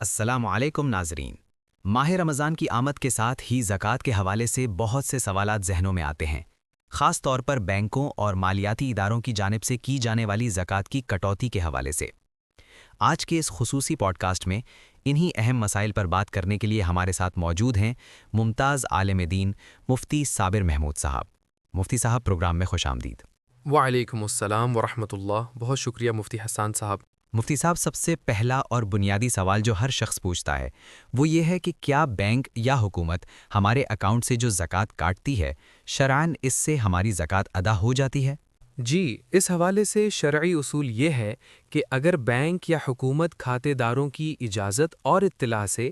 السلام علیکم ناظرین۔ ماہ رمضان کی آمد کے ساتھ ہی زکوٰۃ کے حوالے سے بہت سے سوالات ذہنوں میں آتے ہیں، خاص طور پر بینکوں اور مالیاتی اداروں کی جانب سے کی جانے والی زکوٰۃ کی کٹوتی کے حوالے سے۔ آج کے اس خصوصی پوڈ کاسٹ میں انہی اہم مسائل پر بات کرنے کے لیے ہمارے ساتھ موجود ہیں ممتاز عالم دین مفتی صابر محمود صاحب۔ مفتی صاحب، پروگرام میں خوش آمدید۔ وعلیکم السلام ورحمۃ اللہ۔ بہت شکریہ مفتی حسان صاحب۔ مفتی صاحب، سب سے پہلا اور بنیادی سوال جو ہر شخص پوچھتا ہے وہ یہ ہے کہ کیا بینک یا حکومت ہمارے اکاؤنٹ سے جو زکوٰۃ کاٹتی ہے، شرعاً اس سے ہماری زکوٰۃ ادا ہو جاتی ہے؟ جی، اس حوالے سے شرعی اصول یہ ہے کہ اگر بینک یا حکومت کھاتے داروں کی اجازت اور اطلاع سے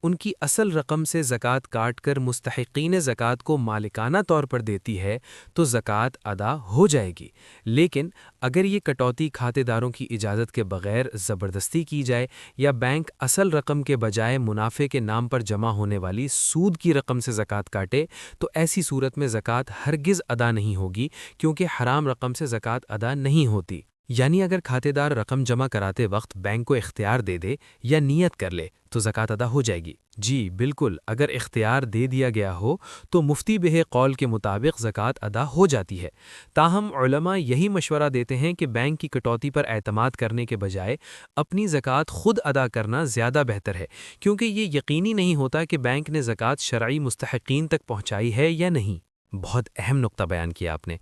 ان کی اصل رقم سے زکوٰۃ کاٹ کر مستحقین زکوٰۃ کو مالکانہ طور پر دیتی ہے تو زکوٰۃ ادا ہو جائے گی، لیکن اگر یہ کٹوتی کھاتے داروں کی اجازت کے بغیر زبردستی کی جائے یا بینک اصل رقم کے بجائے منافع کے نام پر جمع ہونے والی سود کی رقم سے زکوٰۃ کاٹے تو ایسی صورت میں زکوٰۃ ہرگز ادا نہیں ہوگی، کیونکہ حرام رقم سے زکوٰۃ ادا نہیں ہوتی۔ یعنی اگر کھاتے دار رقم جمع کراتے وقت بینک کو اختیار دے دے یا نیت کر لے تو زکوٰۃ ادا ہو جائے گی۔ جی بالکل، اگر اختیار دے دیا گیا ہو تو مفتی بہ قول کے مطابق زکوٰۃ ادا ہو جاتی ہے۔ تاہم علماء یہی مشورہ دیتے ہیں کہ بینک کی کٹوتی پر اعتماد کرنے کے بجائے اپنی زکوٰۃ خود ادا کرنا زیادہ بہتر ہے، کیونکہ یہ یقینی نہیں ہوتا کہ بینک نے زکوٰۃ شرعی مستحقین تک پہنچائی ہے یا نہیں۔ بہت اہم نقطہ بیان کیا آپ نے۔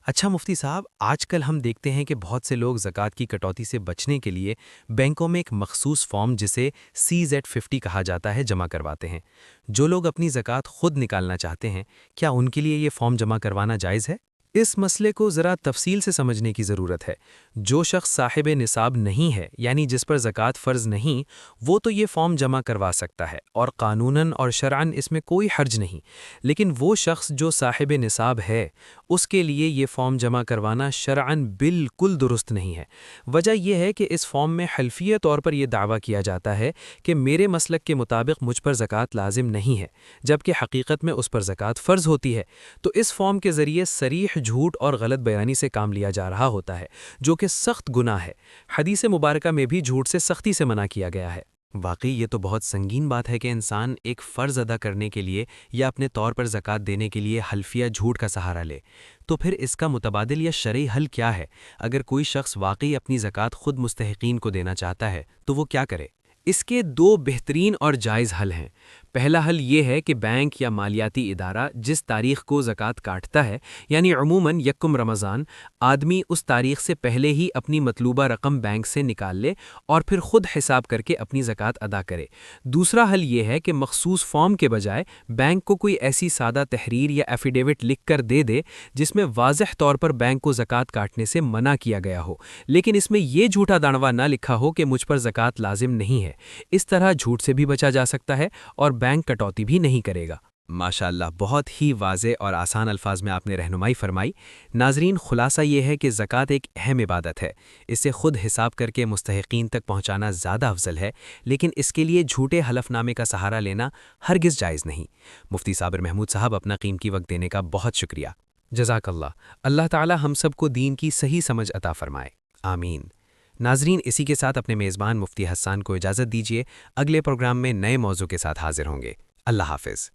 اچھا مفتی صاحب، آج کل ہم دیکھتے ہیں کہ بہت سے لوگ زکوٰۃ کی کٹوتی سے بچنے کے لیے بینکوں میں ایک مخصوص فارم جسے CZ50 کہا جاتا ہے جمع کرواتے ہیں۔ جو لوگ اپنی زکوٰۃ خود نکالنا چاہتے ہیں، کیا ان کے لیے یہ فارم جمع کروانا جائز ہے؟ اس مسئلے کو ذرا تفصیل سے سمجھنے کی ضرورت ہے۔ جو شخص صاحب نصاب نہیں ہے، یعنی جس پر زکوٰۃ فرض نہیں، وہ تو یہ فارم جمع کروا سکتا ہے اور قانوناً اور شرعاً اس میں کوئی حرج نہیں، لیکن وہ شخص جو صاحب نصاب ہے اس کے لیے یہ فارم جمع کروانا شرعاً بالکل درست نہیں ہے۔ وجہ یہ ہے کہ اس فارم میں حلفیہ طور پر یہ دعویٰ کیا جاتا ہے کہ میرے مسلک کے مطابق مجھ پر زکوٰۃ لازم نہیں ہے، جبکہ حقیقت میں اس پر زکوٰۃ فرض ہوتی ہے۔ تو اس فارم کے ذریعے صریح جھوٹ اور غلط بیانی سے کام لیا جا رہا ہوتا ہے، جو کہ سخت گناہ ہے۔ حدیث مبارکہ میں بھی جھوٹ سے سختی سے منع کیا گیا ہے۔ واقعی یہ تو بہت سنگین بات ہے کہ انسان ایک فرض ادا کرنے کے لیے یا اپنے طور پر زکوٰۃ دینے کے لیے حلفیہ جھوٹ کا سہارا لے۔ تو پھر اس کا متبادل یا شرعی حل کیا ہے؟ اگر کوئی شخص واقعی اپنی زکوٰۃ خود مستحقین کو دینا چاہتا ہے تو وہ کیا کرے؟ اس کے دو بہترین اور جائز حل ہیں۔ پہلا حل یہ ہے کہ بینک یا مالیاتی ادارہ جس تاریخ کو زکوٰۃ کاٹتا ہے، یعنی عموماً یکم رمضان، آدمی اس تاریخ سے پہلے ہی اپنی مطلوبہ رقم بینک سے نکال لے اور پھر خود حساب کر کے اپنی زکوٰۃ ادا کرے۔ دوسرا حل یہ ہے کہ مخصوص فارم کے بجائے بینک کو کوئی ایسی سادہ تحریر یا ایفیڈیوٹ لکھ کر دے دے جس میں واضح طور پر بینک کو زکوٰۃ کاٹنے سے منع کیا گیا ہو، لیکن اس میں یہ جھوٹا دعویٰ نہ لکھا ہو کہ مجھ پر زکوٰۃ لازم نہیں ہے۔ اس طرح جھوٹ سے بھی بچا جا سکتا ہے اور بینک کٹوتی بھی نہیں کرے گا۔ ماشاءاللہ، بہت ہی واضح اور آسان الفاظ میں آپ نے رہنمائی فرمائی۔ ناظرین، خلاصہ یہ ہے کہ زکوٰۃ ایک اہم عبادت ہے، اسے خود حساب کر کے مستحقین تک پہنچانا زیادہ افضل ہے، لیکن اس کے لیے جھوٹے حلف نامے کا سہارا لینا ہرگز جائز نہیں۔ مفتی صابر محمود صاحب، اپنا قیمتی وقت دینے کا بہت شکریہ۔ جزاک اللہ۔ اللہ تعالی ہم سب کو دین کی صحیح سمجھ عطا فرمائے، آمین۔ ناظرین، اسی کے ساتھ اپنے میزبان مفتی حسان کو اجازت دیجیے۔ اگلے پروگرام میں نئے موضوع کے ساتھ حاضر ہوں گے۔ اللہ حافظ۔